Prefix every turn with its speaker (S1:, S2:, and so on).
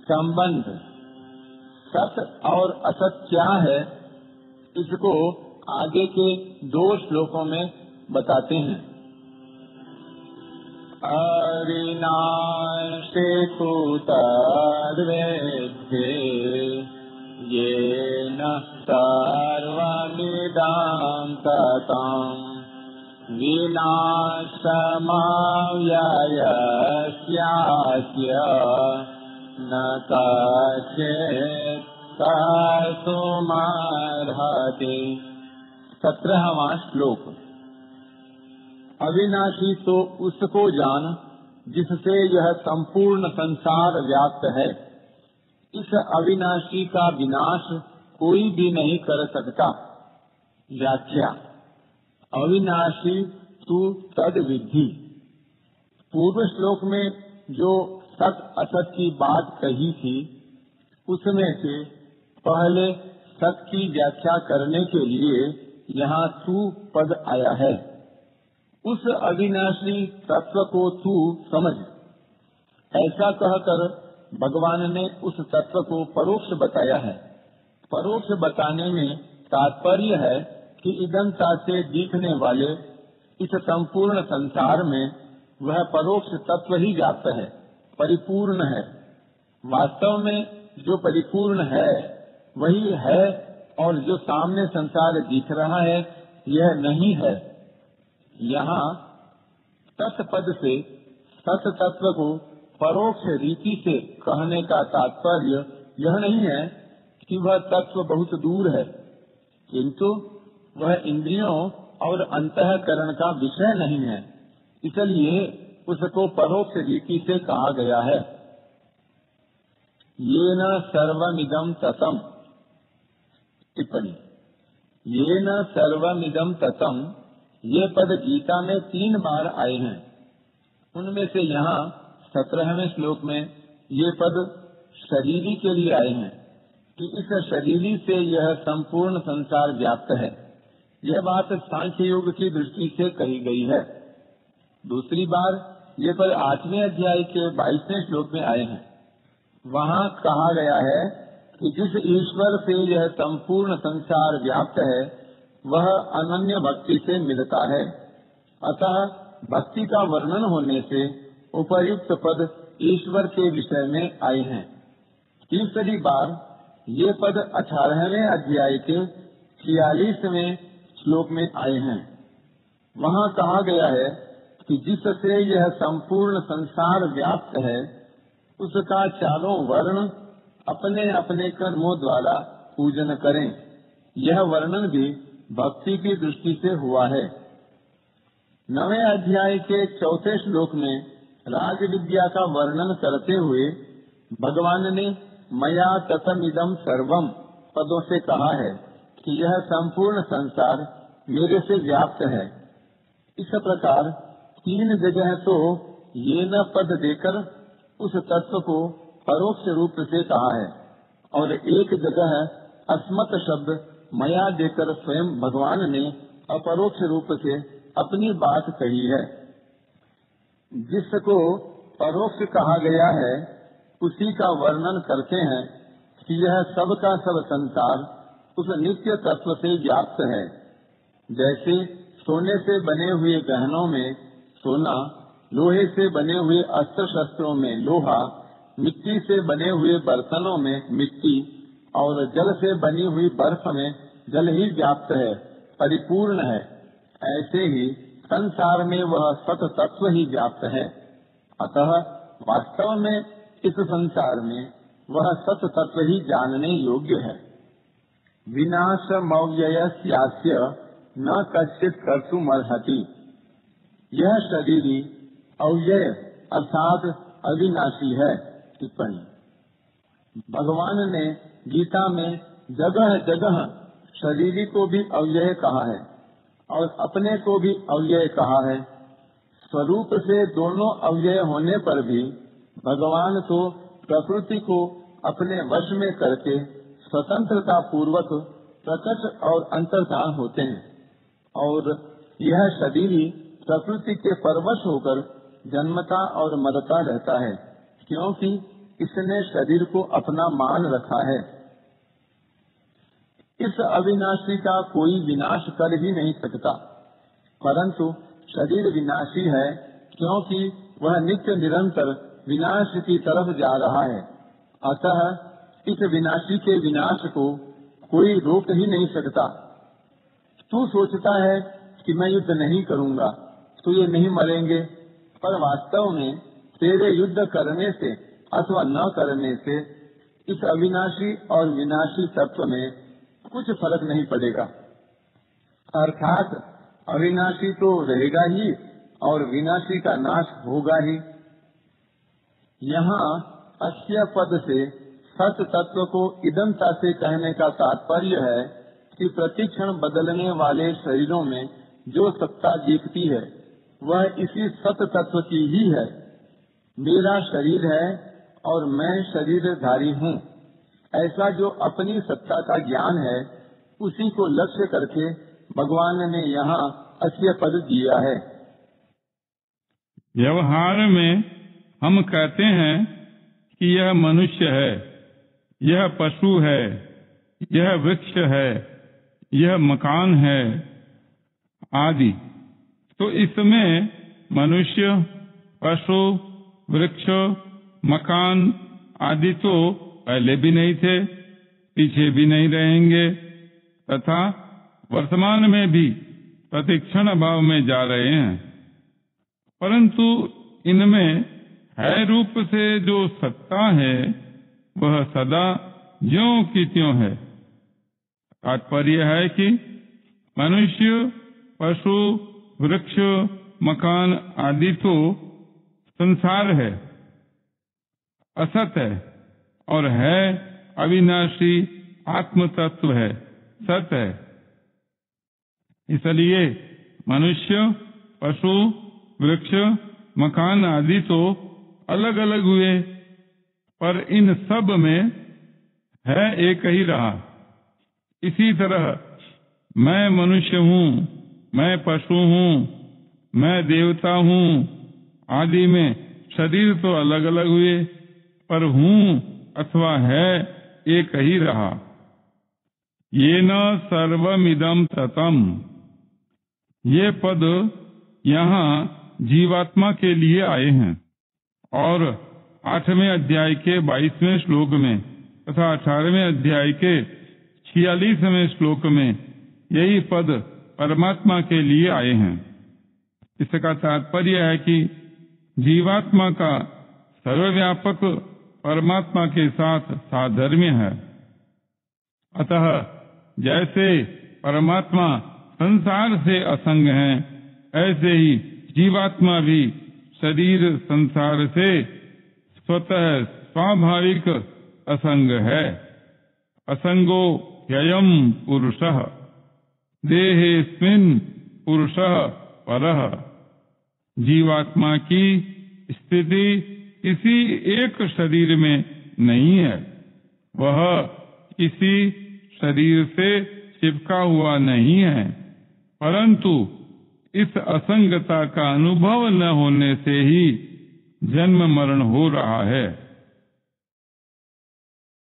S1: संबंध सत और असत क्या है, इसको आगे के 2 श्लोकों में बताते हैं। अविनाशी तु तद्वेद्धि येन सर्वमिदं ततं विनाशमव्ययस्यास्य न कश्चित् कर्तुमर्हति। 17वां श्लोक। अविनाशी तो उसको जान जिससे यह संपूर्ण संसार व्याप्त है। इस अविनाशी का विनाश कोई भी नहीं कर सकता। व्याख्या। अविनाशी तू तद विद्धि। पूर्व श्लोक में जो सत असत की बात कही थी, उसमें से पहले सत की व्याख्या करने के लिए यहाँ तू पद आया है। उस अविनाशी तत्व को तू समझ, ऐसा कहकर भगवान ने उस तत्व को परोक्ष बताया है। परोक्ष बताने में तात्पर्य है कि इदंता से दिखने वाले इस संपूर्ण संसार में वह परोक्ष तत्व ही व्याप्त है, परिपूर्ण है। वास्तव में जो परिपूर्ण है वही है, और जो सामने संसार दिख रहा है यह नहीं है। यहाँ तत्पद से सत तत्व को परोक्ष रीति से कहने का तात्पर्य यह नहीं है कि वह तत्व बहुत दूर है, किंतु वह इंद्रियों और अंतःकरण का विषय नहीं है, इसलिए उसको परोक्ष रीति से कहा गया है। येन सर्वमिदं ततं। टिप्पणी। येन सर्वमिदं ततं, ये पद गीता में 3 बार आए हैं। उनमें से यहाँ 17वें श्लोक में ये पद शरीरी के लिए आए हैं कि इस शरीरी से यह संपूर्ण संसार व्याप्त है। यह बात सांख्य योग की दृष्टि से कही गई है। दूसरी बार ये पद 8वें अध्याय के 22वें श्लोक में आए हैं। वहाँ कहा गया है कि जिस ईश्वर से यह संपूर्ण संसार व्याप्त है वह अनन्य भक्ति से मिलता है। अतः भक्ति का वर्णन होने से उपर्युक्त पद ईश्वर के विषय में आए हैं। तीसरी बार ये पद 18वें अध्याय के 46वें श्लोक में आए हैं। वहाँ कहा गया है कि जिससे यह संपूर्ण संसार व्याप्त है उसका चारों वर्ण अपने अपने कर्मों द्वारा पूजन करें। यह वर्णन भी भक्ति की दृष्टि से हुआ है। 9वें अध्याय के 4थे श्लोक में राज विद्या का वर्णन करते हुए भगवान ने मया ततमिदं सर्वम पदों से कहा है कि यह संपूर्ण संसार मेरे से व्याप्त है। इस प्रकार 3 जगह तो ये न पद देकर उस तत्व को परोक्ष रूप से कहा है, और एक जगह अस्मत् शब्द मया देकर स्वयं भगवान ने अपरोक्ष रूप से अपनी बात कही है। जिसको परोक्ष कहा गया है उसी का वर्णन करते हैं कि यह सब का सब संसार उस नित्य तत्व से व्याप्त है। जैसे सोने से बने हुए गहनों में सोना, लोहे से बने हुए अस्त्र शस्त्रों में लोहा, मिट्टी से बने हुए बर्तनों में मिट्टी और जल से बनी हुई बर्फ में जल ही व्याप्त है, परिपूर्ण है। ऐसे ही संसार में वह सत तत्व ही व्याप्त है। अतः वास्तव में इस संसार में वह सत तत्व ही जानने योग्य है। विनाशमव्ययस्यास्य न कश्चित् कर्तुमर्हति। यह शरीरी अव्यय अर्थात अविनाशी है। टिप्पणी। भगवान ने गीता में जगह जगह शरीरी को भी अव्यय कहा है और अपने को भी अव्यय कहा है। स्वरूप से दोनों अव्यय होने पर भी भगवान तो प्रकृति को अपने वश में करके स्वतंत्रता पूर्वक प्रकट और अंतर्धान होते हैं, और यह शरीरी प्रकृति के परवश होकर जन्मता और मरता रहता है, क्योंकि इसने शरीर को अपना मान रखा है। इस अविनाशी का कोई विनाश कर ही नहीं सकता, परंतु शरीर विनाशी है क्योंकि वह नित्य निरंतर विनाश की तरफ जा रहा है। अतः इस विनाशी के विनाश को कोई रोक ही नहीं सकता। तू सोचता है कि मैं युद्ध नहीं करूंगा तो ये नहीं मरेंगे, पर वास्तव में तेरे युद्ध करने से अथवा न करने से इस अविनाशी और विनाशी तत्व में कुछ फर्क नहीं पड़ेगा। अर्थात अविनाशी तो रहेगा ही और विनाशी का नाश होगा ही। यहाँ अस्य पद से सत तत्व को इदमता से कहने का तात्पर्य है कि प्रतिक्षण बदलने वाले शरीरों में जो सत्ता दिखती है वह इसी सत तत्व की ही है। मेरा शरीर है और मैं शरीरधारी हूँ, ऐसा जो अपनी सत्ता का ज्ञान है उसी को लक्ष्य करके भगवान ने यहाँ अस्य पद दिया है।
S2: व्यवहार में हम कहते हैं कि यह मनुष्य है, यह पशु है, यह वृक्ष है, यह मकान है आदि। तो इसमें मनुष्य, पशु, वृक्ष, मकान आदि तो पहले भी नहीं थे, पीछे भी नहीं रहेंगे तथा वर्तमान में भी प्रतिक्षण अभाव में जा रहे हैं। परंतु इनमें है रूप से जो सत्ता है वह सदा ज्यों की त्यों है। तात्पर्य है कि मनुष्य, पशु, वृक्ष, मकान आदि तो संसार है, असत है, और है अविनाशी आत्म तत्व है, सत है। इसलिए मनुष्य, पशु, वृक्ष, मकान आदि तो अलग अलग हुए, पर इन सब में है एक ही रहा। इसी तरह मैं मनुष्य हूँ, मैं पशु हूँ, मैं देवता हूँ आदि में शरीर तो अलग अलग हुए, पर हूँ अथवा है एक ही रहा। ये न सर्वमिदं ततम्, ये पद यहाँ जीवात्मा के लिए आए हैं और 8वें अध्याय के 22वें श्लोक में तथा 18वें अध्याय के 46वें श्लोक में यही पद परमात्मा के लिए आए हैं। इसका तात्पर्य है कि जीवात्मा का सर्वव्यापक परमात्मा के साथ साधर्म्य है। अतः जैसे परमात्मा संसार से असंग है, ऐसे ही जीवात्मा भी शरीर संसार से स्वतः स्वाभाविक असंग है। असंगो ह्ययम् पुरुषः देहेऽस्मिन् पुरुषः परः। जीवात्मा की स्थिति किसी एक शरीर में नहीं है, वह किसी शरीर से चिपका हुआ नहीं है, परंतु इस असंगता का अनुभव न होने से ही जन्म मरण हो रहा है।